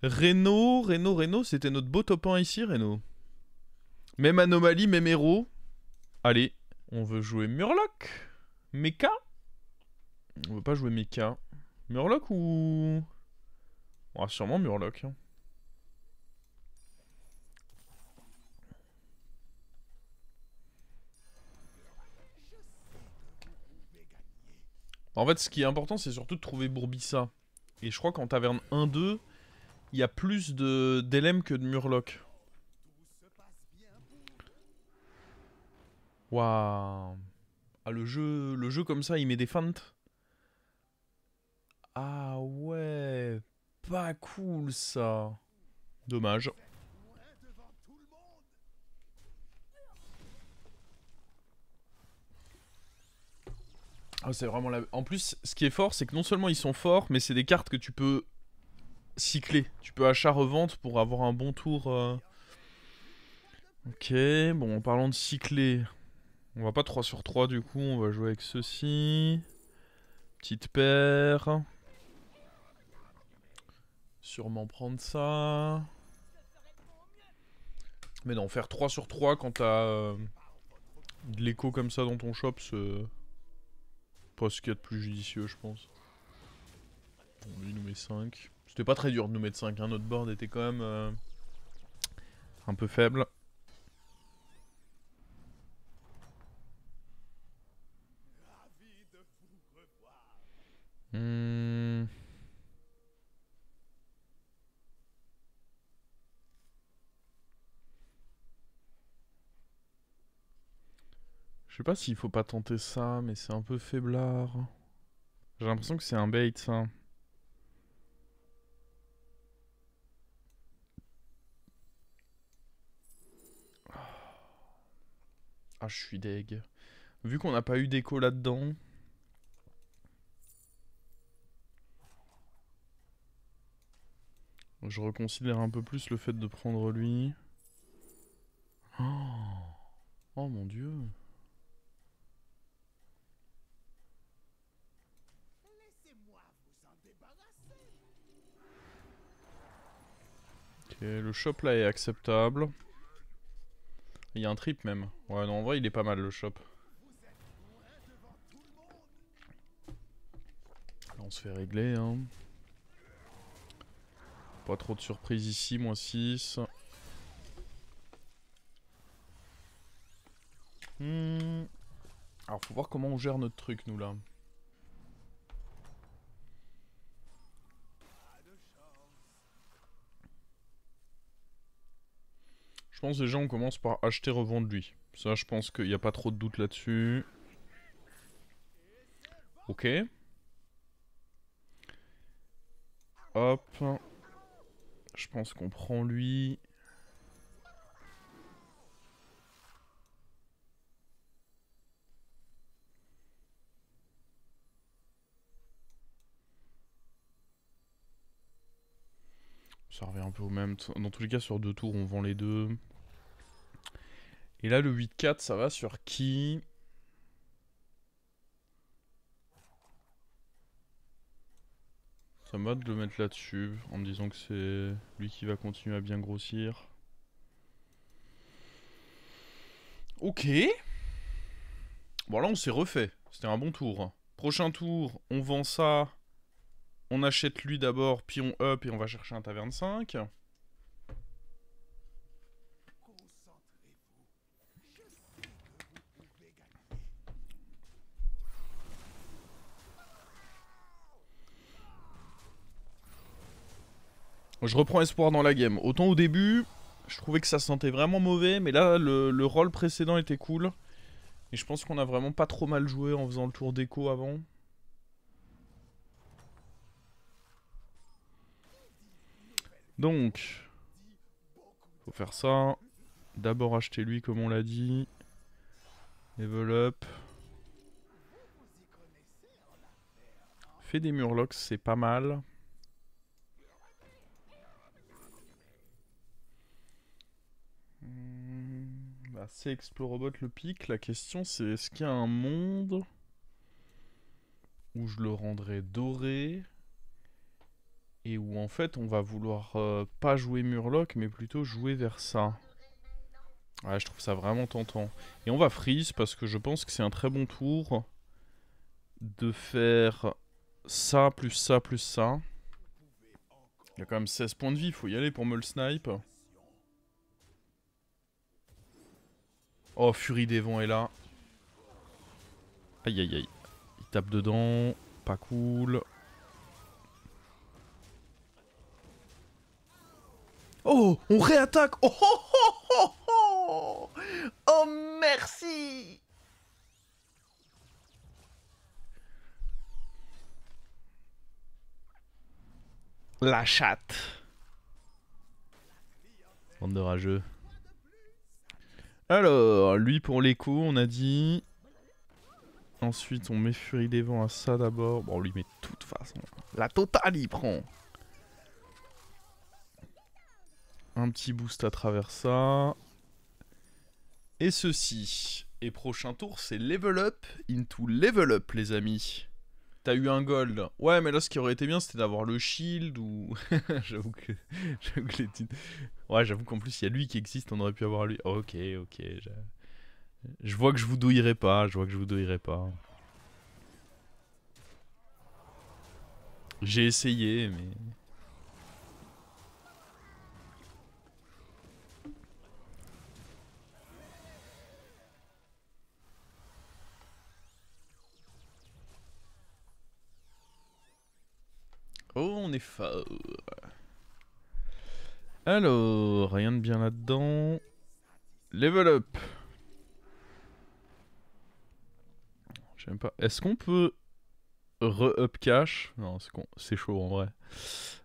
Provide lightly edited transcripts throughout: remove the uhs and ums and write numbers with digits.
Reno, c'était notre beau top 1 ici, Reno. Même anomalie, même héros. Allez, on veut jouer Murloc. Mecha. On veut pas jouer Mecha. Murloc ou... On va sûrement Murloc. Hein. En fait, ce qui est important, c'est surtout de trouver Bourbissa. Et je crois qu'en taverne 1-2, il y a plus d'LM que de Murloc. Waouh. Ah, le jeu comme ça, il met des feintes. Ah ouais. Pas cool ça. Dommage. Ah, c'est vraiment la... En plus, ce qui est fort, c'est que non seulement ils sont forts, mais c'est des cartes que tu peux cycler. Tu peux achat-revente pour avoir un bon tour. Ok, bon, en parlant de cycler, on va pas 3 sur 3 du coup, on va jouer avec ceci. Petite paire. Sûrement prendre ça. Mais non, faire 3 sur 3 quand t'as de l'écho comme ça dans ton shop, c'est pas ce qu'il y a de plus judicieux, je pense. Bon, lui, il nous met 5. C'était pas très dur de nous mettre 5, hein. Notre board était quand même un peu faible. Hmm. Je sais pas s'il faut pas tenter ça, mais c'est un peu faiblard. J'ai l'impression que c'est un bait, ça. Ah, je suis deg. Vu qu'on n'a pas eu d'écho là-dedans... Je reconsidère un peu plus le fait de prendre lui. Oh, oh mon dieu. Ok, le shop là est acceptable. Il y a un trip même. Ouais, non, en vrai, il est pas mal le shop. Là, on se fait régler, hein. Pas trop de surprises ici, moins 6. Alors, faut voir comment on gère notre truc, nous, là. Je pense déjà, on commence par acheter-revendre lui. Ça, je pense qu'il n'y a pas trop de doute là-dessus. Ok. Hop. Je pense qu'on prend lui. Ça revient un peu au même. Dans tous les cas, sur 2 tours, on vend les deux. Et là, le 8-4, ça va sur qui? Ça me va de le mettre là-dessus, en me disant que c'est lui qui va continuer à bien grossir. Ok. Bon, là, on s'est refait. C'était un bon tour. Prochain tour, on vend ça. On achète lui d'abord, puis on up et on va chercher un taverne 5. Je reprends espoir dans la game. Autant au début, je trouvais que ça sentait vraiment mauvais, mais là, le rôle précédent était cool. Et je pense qu'on a vraiment pas trop mal joué en faisant le tour d'écho avant. Donc, faut faire ça. D'abord acheter lui comme on l'a dit. Level up. Fait des murlocs, c'est pas mal. Bah, c'est Explorobot le pic. La question c'est est-ce qu'il y a un monde où je le rendrais doré Et où en fait on va vouloir pas jouer Murloc mais plutôt jouer vers ça. Ouais, je trouve ça vraiment tentant. Et on va freeze parce que je pense que c'est un très bon tour de faire ça plus ça plus ça. Il y a quand même 16 points de vie, faut y aller pour me le snipe. Oh, Furie des Vents est là. Aïe aïe aïe. Il tape dedans, pas cool. Oh, on réattaque. Oh oh oh oh oh. Oh merci. La chatte. Bande de rageux. Alors, lui pour l'écho, on a dit. Ensuite, on met Furie des Vents à ça d'abord. Bon, on lui met de toute façon. La totale, il prend. Un petit boost à travers ça. Et ceci. Et prochain tour, c'est Level Up into Level Up, les amis. T'as eu un gold. Ouais, mais là, ce qui aurait été bien, c'était d'avoir le shield ou... j'avoue que les titres... Ouais, j'avoue qu'en plus, il y a lui qui existe, on aurait pu avoir lui. Ok, ok. Je vois que je vous douillerai pas, je vois que je vous douillerai pas. J'ai essayé, mais... Oh, on est fort. Alors, rien de bien là-dedans. Level up. Je sais même pas. Est-ce qu'on peut re-up cash? Non, c'est chaud en vrai.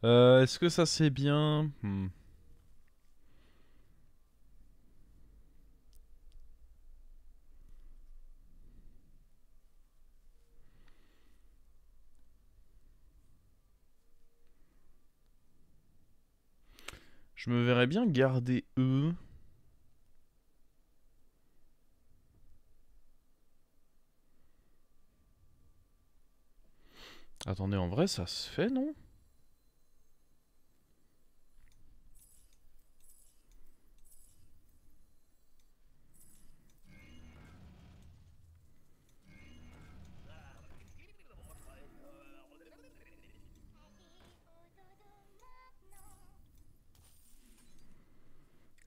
Est-ce que ça c'est bien? Je me verrais bien garder eux. Attendez, en vrai, ça se fait, non?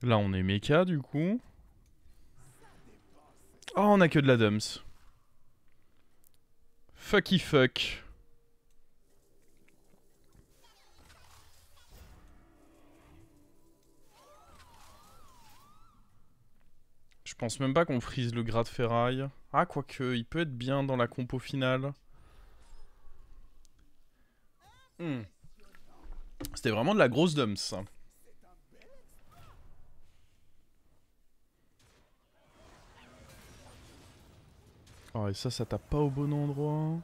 Là, on est méca, du coup. Oh, on a que de la dumps. Fucky fuck. Je pense même pas qu'on freeze le gras de ferraille. Ah, quoique, il peut être bien dans la compo finale. C'était vraiment de la grosse dumps. Oh, et ça tape pas au bon endroit.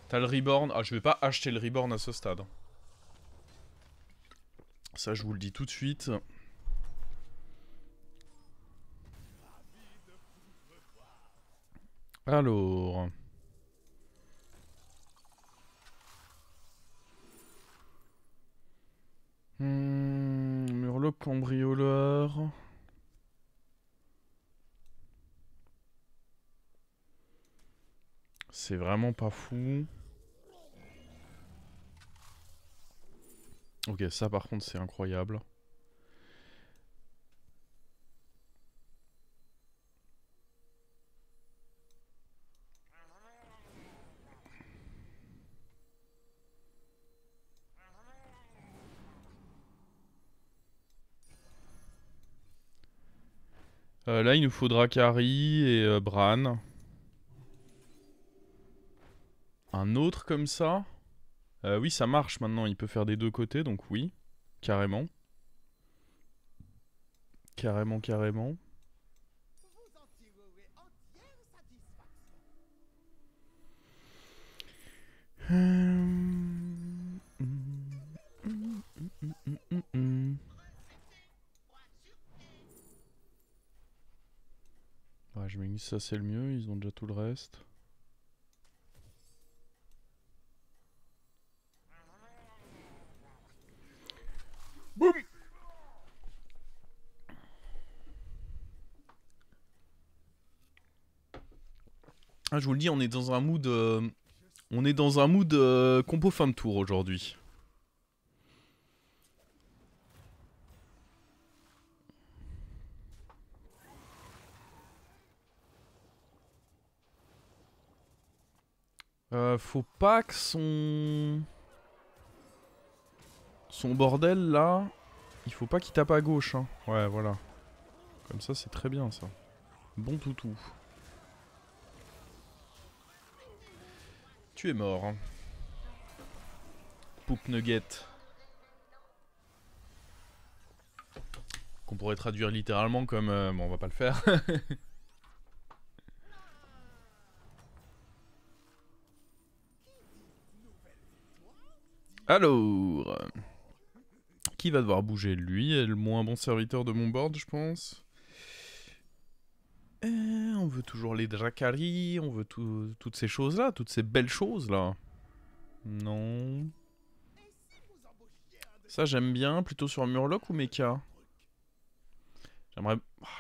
T'as le reborn. Ah, je vais pas acheter le reborn à ce stade. Ça, je vous le dis tout de suite. Alors... Murloc cambrioleur... C'est vraiment pas fou. Ok, ça par contre c'est incroyable. Là il nous faudra Kari et Bran. Un autre comme ça. Oui, ça marche maintenant, il peut faire des deux côtés, donc oui. Carrément. Carrément, carrément. Ouais, j'imagine que ça c'est le mieux, ils ont déjà tout le reste. Boum. Ah, je vous le dis, on est dans un mood... on est dans un mood compo fin de tour aujourd'hui. Faut pas que son bordel là, il faut pas qu'il tape à gauche. Hein. Ouais, voilà. Comme ça, c'est très bien ça. Bon toutou. Tu es mort. Hein. Poup nugget. Qu'on pourrait traduire littéralement comme... bon, on va pas le faire. Alors... Qui va devoir bouger? Lui est le moins bon serviteur de mon board, je pense. On veut toujours les Dracari, on veut toutes ces choses-là, toutes ces belles choses-là. Non. Ça, j'aime bien, plutôt sur Murloc ou Mecha. J'aimerais...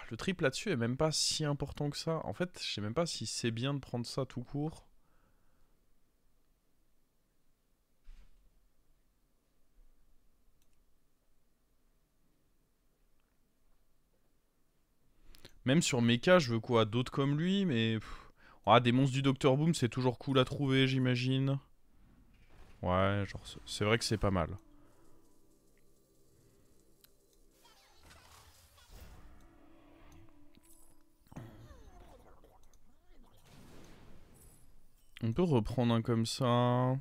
le triple là-dessus est même pas si important que ça. En fait, je sais même pas si c'est bien de prendre ça tout court. Même sur Mecha, je veux quoi? D'autres comme lui, mais... Ah, des monstres du Dr Boom, c'est toujours cool à trouver, j'imagine. Ouais, genre, c'est vrai que c'est pas mal. On peut reprendre un comme ça.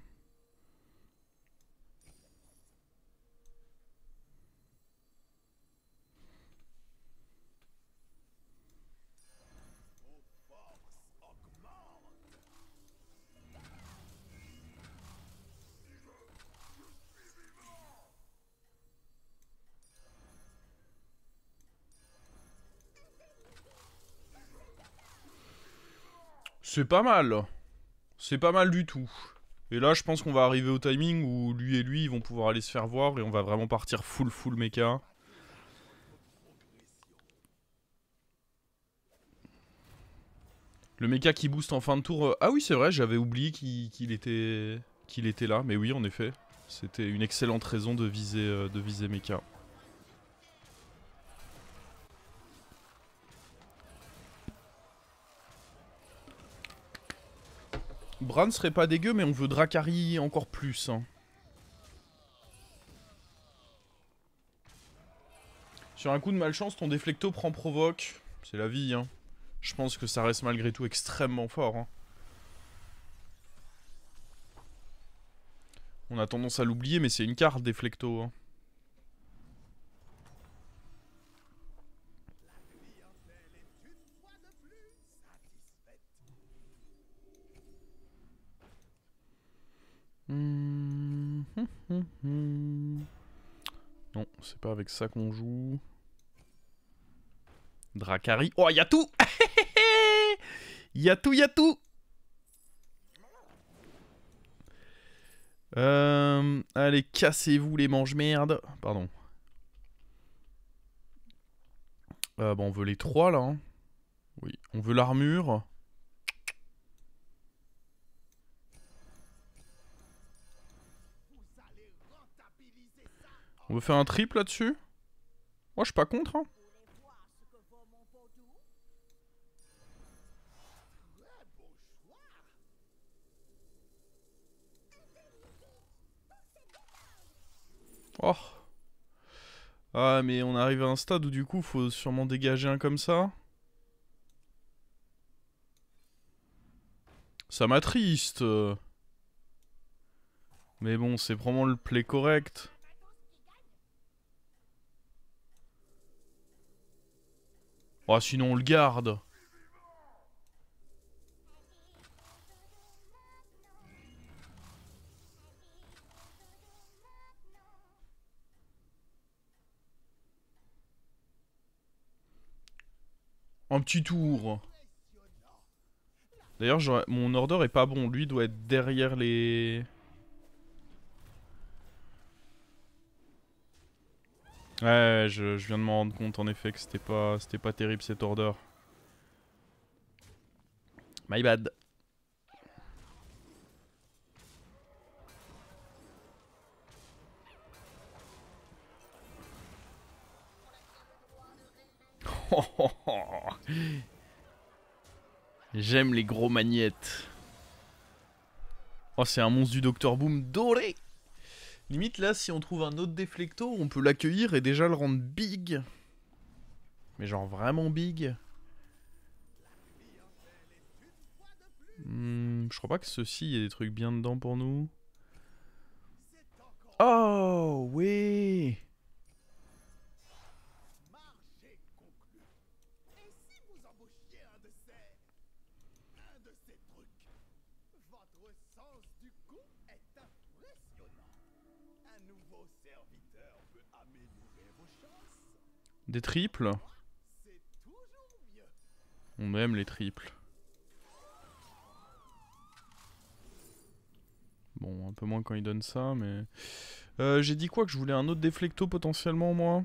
C'est pas mal. C'est pas mal du tout. Et là, je pense qu'on va arriver au timing où lui et lui, ils vont pouvoir aller se faire voir et on va vraiment partir full mecha. Le mecha qui booste en fin de tour... Ah oui, c'est vrai, j'avais oublié qu'il était là. Mais oui, en effet. C'était une excellente raison de viser mecha. Bran serait pas dégueu, mais on veut Dracari encore plus. Hein. Sur un coup de malchance, ton déflecto prend provoque. C'est la vie, hein. Je pense que ça reste malgré tout extrêmement fort. Hein. On a tendance à l'oublier, mais c'est une carte, déflecto. Hein. Non, c'est pas avec ça qu'on joue. Dracari. Oh, y'a tout. Y'a tout, y'a tout. Allez, cassez-vous les mange-merde. Pardon. Bon, on veut les 3 là. Hein. Oui, on veut l'armure. On veut faire un triple là-dessus. Moi, je suis pas contre. Hein. Oh. Ah, mais on arrive à un stade où du coup, faut sûrement dégager un comme ça. Ça m'attriste. Mais bon, c'est vraiment le play correct. Oh, sinon on le garde. Un petit tour. D'ailleurs, mon order est pas bon. Lui doit être derrière les... Ouais, je viens de m'en rendre compte en effet que c'était pas terrible cet order. My bad. J'aime les gros magnettes. Oh, c'est un monstre du Dr Boom doré. Limite là, si on trouve un autre déflecto, on peut l'accueillir et déjà le rendre big. Mais genre vraiment big. Je crois pas que ceci, il y a des trucs bien dedans pour nous. Oh, oui. Des triples. On aime les triples. Bon, un peu moins quand il donne ça, mais... j'ai dit quoi? Que je voulais un autre déflecto potentiellement, moi?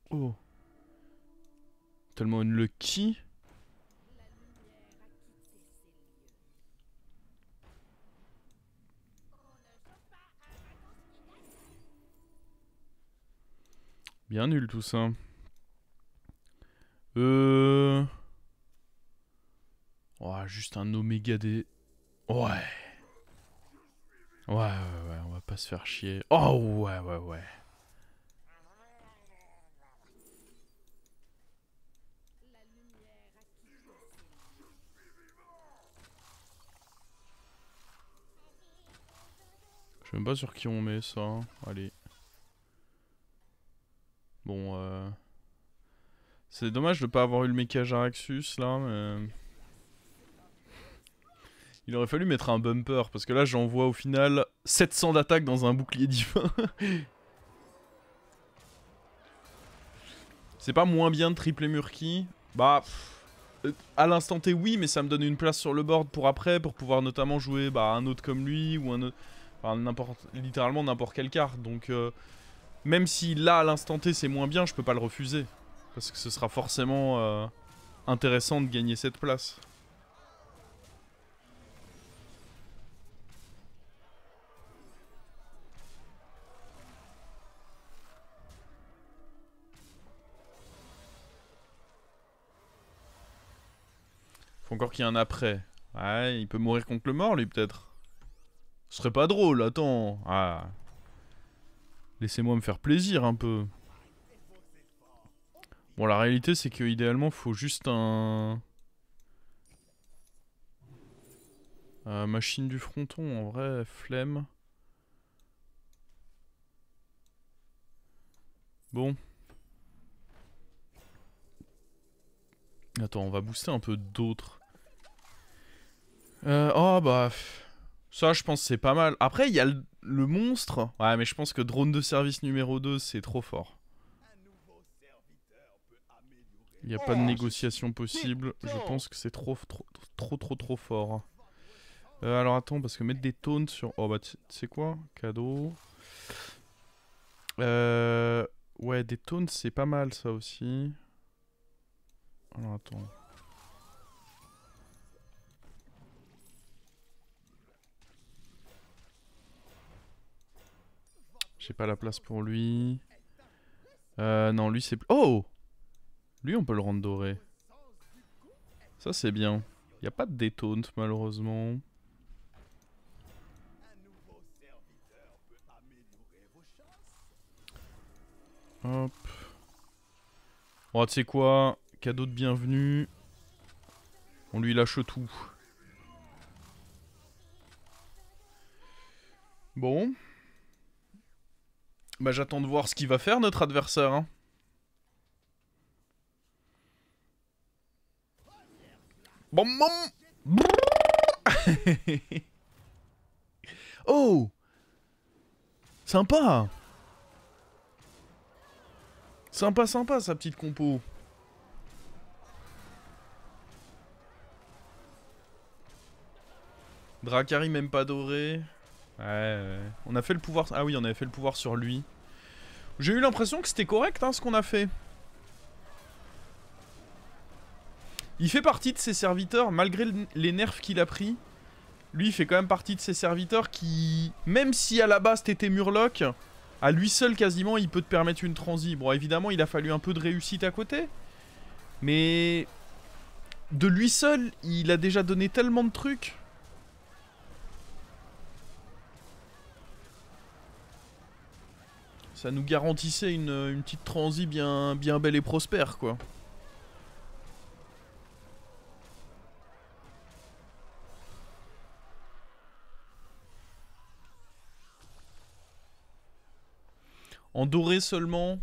Oh. Tellement unlucky. Bien nul tout ça. Oh, juste un oméga des... Ouais. Ouais, on va pas se faire chier. Oh, ouais. Je suis même pas sur qui on met ça. Hein. Allez. Bon, c'est dommage de pas avoir eu le mecha Jaraxxus là, mais... Il aurait fallu mettre un bumper, parce que là j'envoie au final 700 d'attaque dans un bouclier divin. C'est pas moins bien de tripler Murky. Bah, à l'instant T oui, mais ça me donne une place sur le board pour après, pour pouvoir notamment jouer un autre comme lui, ou un autre... Enfin, littéralement n'importe quelle carte, donc... même si là, à l'instant T, c'est moins bien, je peux pas le refuser. Parce que ce sera forcément intéressant de gagner cette place. Faut encore qu'il y ait un après. Ouais, il peut mourir contre le mort, lui, peut-être. Ce serait pas drôle, attends. Ah. Laissez-moi me faire plaisir, un peu. Bon, la réalité, c'est que idéalement, faut juste un... machine du fronton, en vrai, flemme. Bon. Attends, on va booster un peu d'autres. Oh, bah... Ça, je pense que c'est pas mal. Après, il y a le monstre. Ouais, mais je pense que drone de service numéro 2, c'est trop fort. Il n'y a pas de négociation possible. Je pense que c'est trop fort. Alors attends, parce que mettre des taunts sur... Oh bah tu sais quoi? Cadeau. Ouais, des taunts c'est pas mal ça aussi. Alors attends. J'ai pas la place pour lui. Non, lui c'est... Oh! Lui on peut le rendre doré. Ça c'est bien. Y a pas de détaunt malheureusement. Hop. Oh, tu sais quoi? Cadeau de bienvenue. On lui lâche tout. Bon. Bah j'attends de voir ce qu'il va faire notre adversaire. Hein. Bon, bon. Oh! Sympa! Sympa, sympa, sa petite compo. Dracari même pas doré. Ouais. On a fait le pouvoir... Ah oui, on avait fait le pouvoir sur lui. J'ai eu l'impression que c'était correct, hein, ce qu'on a fait. Il fait partie de ses serviteurs, malgré les nerfs qu'il a pris. Lui, il fait quand même partie de ses serviteurs qui... Même si à la base t'étais Murloc, à lui seul quasiment, il peut te permettre une transi. Bon, évidemment, il a fallu un peu de réussite à côté. Mais... De lui seul, il a déjà donné tellement de trucs. Ça nous garantissait une petite transi bien belle et prospère, quoi. En doré seulement.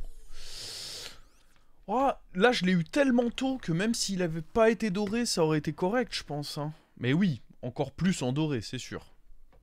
Oh, là, je l'ai eu tellement tôt que même s'il avait pas été doré, ça aurait été correct, je pense. Hein. Mais oui, encore plus en doré, c'est sûr.